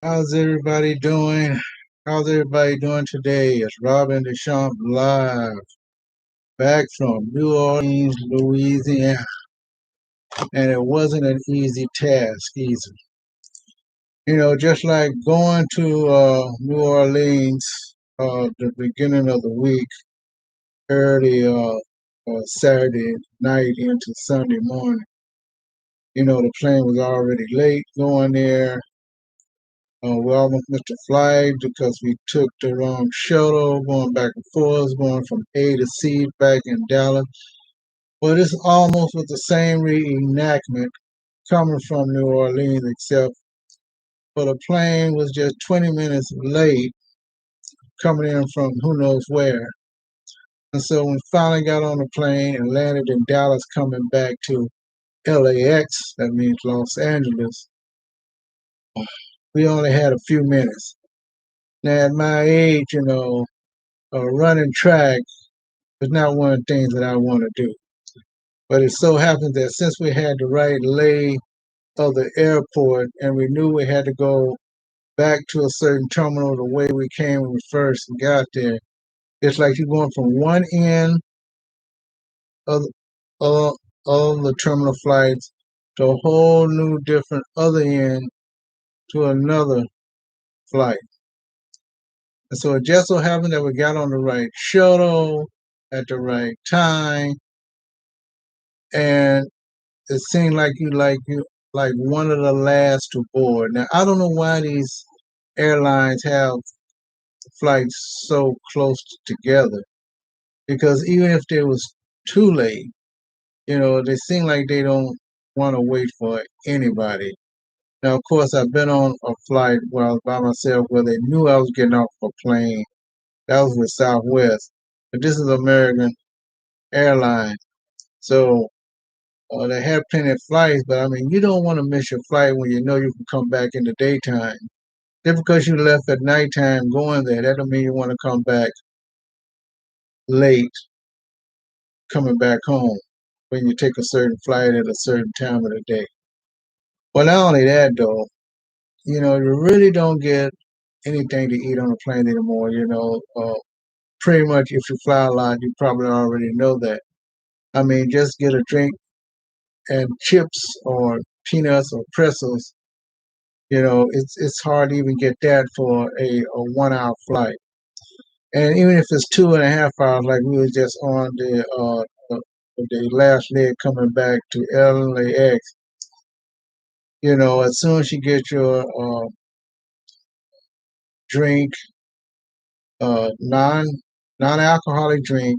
How's everybody doing? How's everybody doing today? It's Robin Deschamps live, back from New Orleans, Louisiana. And it wasn't an easy task either. Just like going to New Orleans the beginning of the week, early Saturday night into Sunday morning. The plane was already late going there. We almost missed a flight because we took the wrong shuttle, going back and forth, going from A to C back in Dallas. But it's almost with the same reenactment coming from New Orleans, except for the plane was just 20 minutes late coming in from who knows where. And so when we finally got on the plane and landed in Dallas, coming back to LAX, that means Los Angeles, we only had a few minutes. Now, at my age, running track was not one of the things that I want to do. But it so happens that since we had the right lay of the airport and we knew we had to go back to a certain terminal the way we came when we first got there, it's like you're going from one end of, of, of the terminal flights to a whole new different other end to another flight. And so it just so happened that we got on the right shuttle at the right time, and it seemed like one of the last to board. Now I don't know why these airlines have flights so close together, because even if they was too late, they seem like they don't want to wait for anybody. Now, of course, I've been on a flight where I was by myself where they knew I was getting off a plane. That was with Southwest, but this is American Airlines. So they have plenty of flights, but I mean, you don't want to miss your flight when you know you can come back in the daytime. Just because you left at nighttime going there, that don't mean you want to come back late coming back home when you take a certain flight at a certain time of the day. Well, not only that though, you really don't get anything to eat on a plane anymore. Pretty much if you fly a lot, you probably already know that. I mean, just get a drink and chips or peanuts or pretzels. It's hard to even get that for a 1 hour flight. And even if it's 2.5 hours, like we were just on the last leg coming back to LAX, as soon as you get your drink, non-alcoholic drink,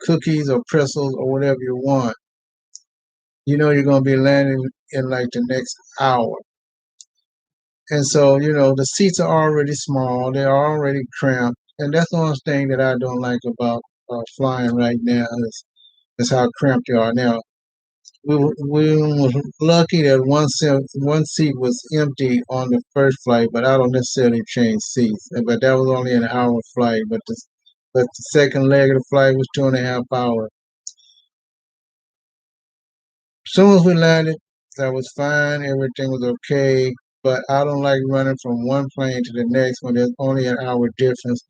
cookies or pretzels or whatever you want, you're going to be landing in like the next hour. And so, the seats are already small, they're already cramped, and that's the one thing that I don't like about flying right now is how cramped they are now. We were lucky that one seat was empty on the first flight, but I don't necessarily change seats. But that was only an hour flight. But the second leg of the flight was 2.5 hours. As soon as we landed, that was fine. Everything was okay. But I don't like running from one plane to the next when there's only an hour difference.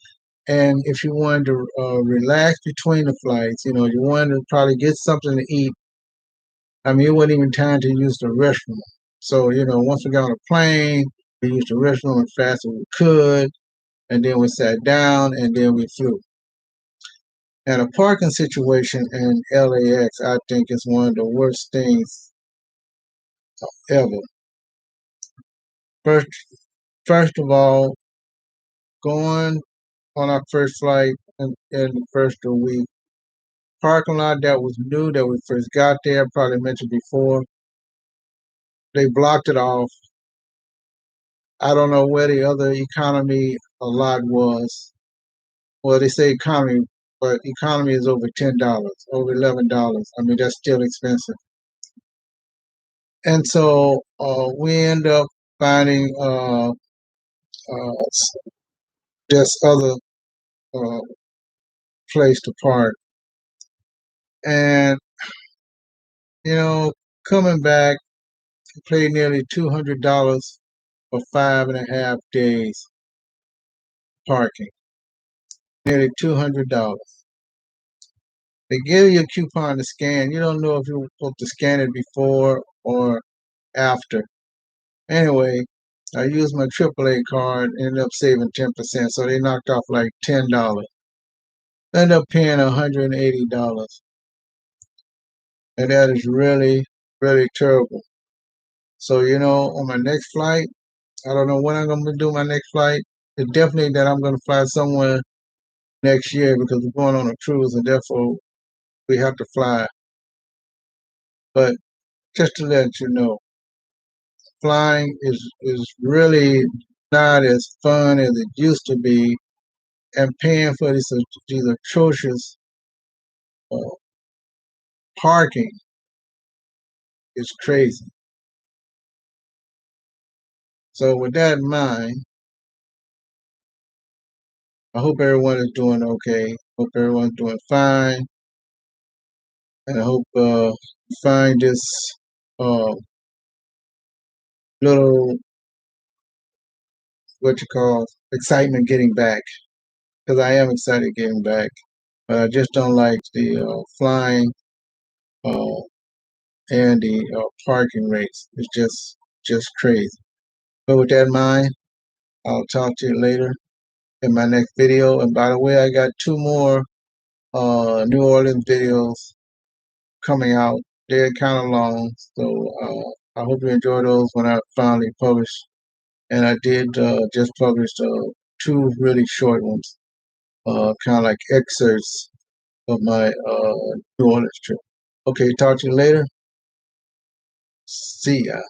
And if you wanted to relax between the flights, you wanted to probably get something to eat. I mean, it wasn't even time to use the restroom. So, once we got on the plane, we used the restroom as fast as we could, and then we sat down, and then we flew. And a parking situation in LAX, I think, is one of the worst things ever. First, first of all, going on our first flight in the first of the week, parking lot that was new that we first got there, probably mentioned before, they blocked it off. I don't know where the other economy a lot was. Well, they say economy, but economy is over $10, over $11. I mean, that's still expensive. And so we end up finding this other uh, place to park. And, you know, coming back, paid nearly $200 for 5.5 days parking, nearly $200. They give you a coupon to scan. You don't know if you're supposed to scan it before or after. Anyway, I used my AAA card, ended up saving 10%, so they knocked off like $10. I ended up paying $180, and that is really, really terrible. So, on my next flight, I don't know when I'm going to do my next flight. It's definitely that I'm going to fly somewhere next year because we're going on a cruise, and therefore we have to fly. But just to let you know, flying is really not as fun as it used to be, and paying for these atrocious uh, parking is crazy. So with that in mind, I hope everyone is doing okay. Hope everyone's doing fine, and I hope you find this uh, little what you call excitement getting back, because I am excited getting back, but I just don't like the flying uh, and the parking rates. It's just crazy. But with that in mind, I'll talk to you later in my next video. And by the way, I got two more New Orleans videos coming out. They're kind of long, so I hope you enjoy those when I finally publish. And I did just publish two really short ones, kind of like excerpts of my New Orleans trip. Okay, talk to you later. See ya.